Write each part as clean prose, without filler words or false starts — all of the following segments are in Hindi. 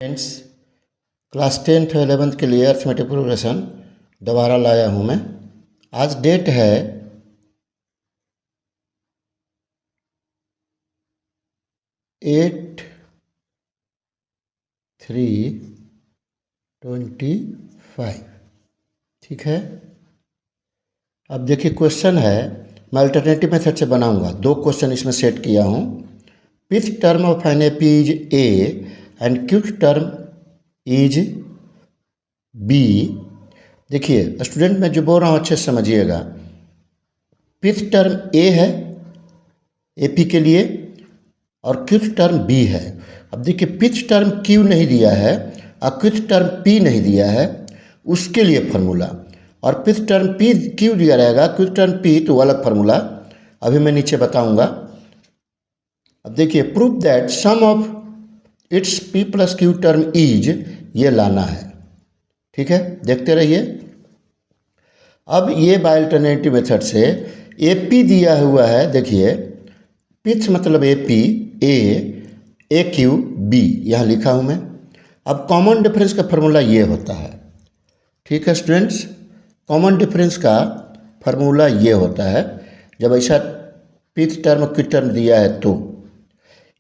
फ्रेंड्स, क्लास 10th 11th के लिए अर्थमेटिक प्रोग्रेशन दोबारा लाया हूँ मैं। आज डेट है 8/3/25। ठीक है। अब देखिए क्वेश्चन है, मैं अल्टरनेटिव मेथड से बनाऊंगा। दो क्वेश्चन इसमें सेट किया हूँ। Fifth term of an AP is a and quick term is b. देखिए स्टूडेंट, मैं जो बोल रहा हूँ अच्छे से समझिएगा। फिफ्थ टर्म ए है एपी के लिए और क्विक टर्म बी है। अब देखिए फिफ्थ टर्म क्यू नहीं दिया है और क्विक टर्म पी नहीं दिया है, उसके लिए फार्मूला। और फिफ्थ टर्म पी क्यू दिया रहेगा, क्विक टर्म पी तो अलग फार्मूला अभी मैं नीचे बताऊंगा। अब देखिए proof that sum of its p plus q term is, ये लाना है। ठीक है, देखते रहिए। अब ये बाय अल्टरनेटिव मेथड से एपी दिया हुआ है। देखिए पिथ मतलब एपी ए क्यू बी, यहाँ लिखा हूँ मैं। अब कॉमन डिफरेंस का फार्मूला ये होता है। ठीक है स्टूडेंट्स, कॉमन डिफरेंस का फार्मूला ये होता है जब ऐसा पिथ टर्म क्विक टर्म दिया है तो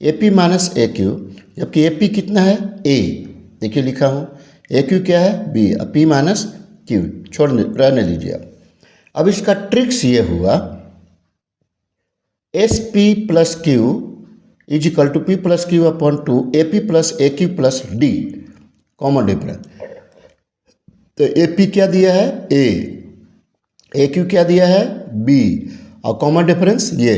a p minus a Q, जबकि ए पी कितना है ए, देखिए लिखा हूँ। ए क्यू क्या है बी, अब पी माइनस क्यू छोड़ रहने दीजिए। अब इसका ट्रिक्स ये हुआ, S p plus q is equal to p plus q upon 2 a p plus a q plus d, common difference. तो ए पी क्या दिया है ए क्यू क्या दिया है बी, और कॉमन डिफरेंस ये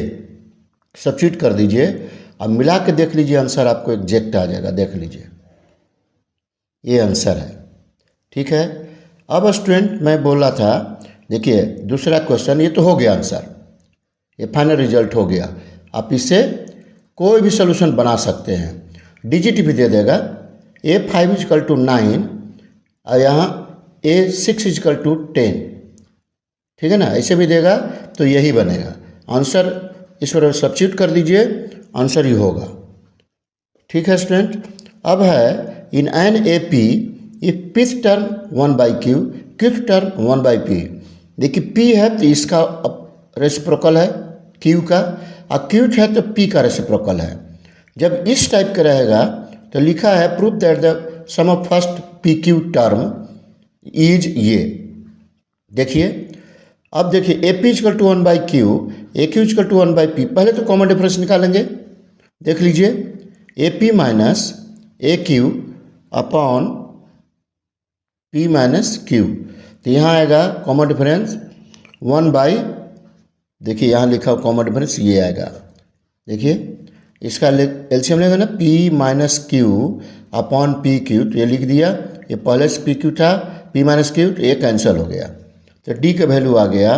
सब्स्टिट्यूट कर दीजिए। अब मिला के देख लीजिए, आंसर आपको एग्जैक्ट आ जाएगा। देख लीजिए ये आंसर है। ठीक है। अब स्टूडेंट मैं बोला था, देखिए दूसरा क्वेश्चन ये तो हो गया आंसर, ये फाइनल रिजल्ट हो गया। आप इससे कोई भी सोल्यूशन बना सकते हैं। डिजिट भी दे देगा, A5 इजकल टू 9 और यहाँ A6 इजकल टू 10। ठीक है ना, ऐसे भी देगा तो यही बनेगा आंसर। इस पर सब्स्टिट्यूट कर दीजिए, आंसर ही होगा। ठीक है स्टूडेंट। अब है in an A P if pth term 1/Q qth term 1/P। देखिए P है तो इसका रेसिप्रोकल है Q का, और Q है तो P का रेसिप्रोकल है। जब इस टाइप का रहेगा तो लिखा है proof that the sum of first p q term is ये। देखिए अब देखिए a P is equal to 1/Q a q is equal to 1/P। पहले तो कॉमन डिफरेंस निकालेंगे। देख लीजिए a p minus a q upon p minus q, तो यहाँ आएगा कॉमन डिफरेंस 1/, देखिए यहाँ लिखा हुआ कॉमन डिफरेंस ये आएगा। देखिए इसका एलसीएम लेगा ना, P minus Q upon P Q, तो ये लिख दिया। ये पहले से पी क्यू था, पी माइनस क्यू, तो ये कैंसिल हो गया, तो डी का वैल्यू आ गया।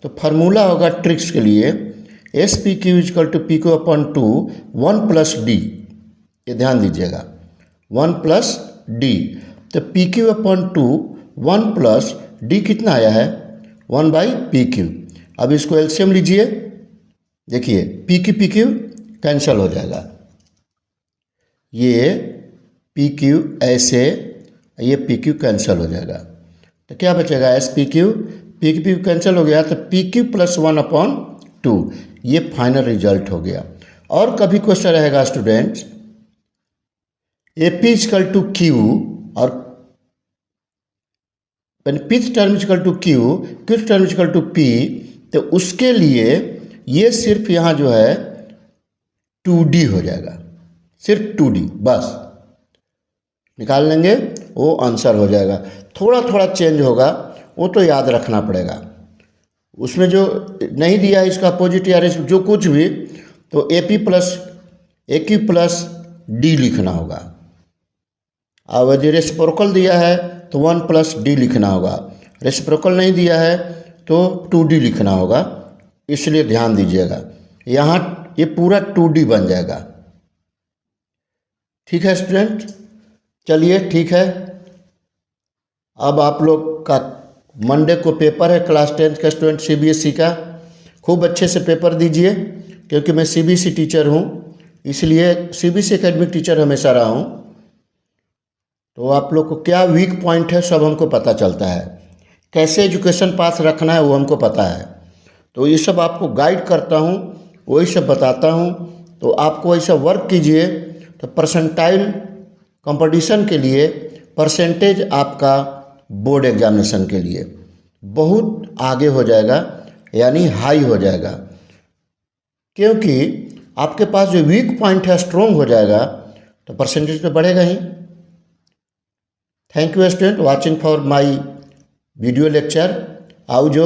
तो फार्मूला होगा ट्रिक्स के लिए S p q is equal to p q upon 2 1 plus d, ये ध्यान दीजिएगा 1 प्लस डी। तो p q upon 2 1 plus d कितना आया है 1/PQ। अब इसको एलसीएम लीजिए, देखिए पी क्यू कैंसिल हो जाएगा, ये पी क्यू ऐसे, ये पी क्यू कैंसिल हो जाएगा, तो क्या बचेगा एस पी क्यू कैंसिल हो गया, तो पी क्यू प्लस 1/2, ये फाइनल रिजल्ट हो गया। और कभी क्वेश्चन रहेगा students A P is equal to Q और pth term is equal to Q qth term is equal to P, तो उसके लिए ये सिर्फ यहाँ जो है 2D हो जाएगा, सिर्फ 2D बस निकाल लेंगे, वो आंसर हो जाएगा। थोड़ा थोड़ा चेंज होगा, वो तो याद रखना पड़ेगा। उसमें जो नहीं दिया है इसका अपोजिट या जो कुछ भी, तो a p plus a q plus D लिखना होगा। अब यदि रेसिप्रोकल दिया है तो 1 प्लस डी लिखना होगा, रेसिप्रोकल नहीं दिया है तो 2D लिखना होगा। इसलिए ध्यान दीजिएगा, यहाँ ये पूरा 2D बन जाएगा। ठीक है स्टूडेंट, चलिए ठीक है। अब आप लोग का मंडे को पेपर है क्लास 10th का स्टूडेंट CBSE का, खूब अच्छे से पेपर दीजिए, क्योंकि मैं CBSE टीचर हूँ, इसलिए CBSE एकेडमिक टीचर हमेशा रहा हूँ। तो आप लोग को क्या वीक पॉइंट है सब हमको पता चलता है, कैसे एजुकेशन पाथ रखना है वो हमको पता है। तो ये सब आपको गाइड करता हूँ, वही सब बताता हूँ। तो आपको ऐसा वर्क कीजिए तो परसेंटाइल कंपटीशन के लिए परसेंटेज आपका बोर्ड एग्जामिनेशन के लिए बहुत आगे हो जाएगा, यानी हाई हो जाएगा। क्योंकि आपके पास जो वीक पॉइंट है स्ट्रोंग हो जाएगा तो परसेंटेज तो बढ़ेगा ही। Thank you student watching for my video lecture. आओ जो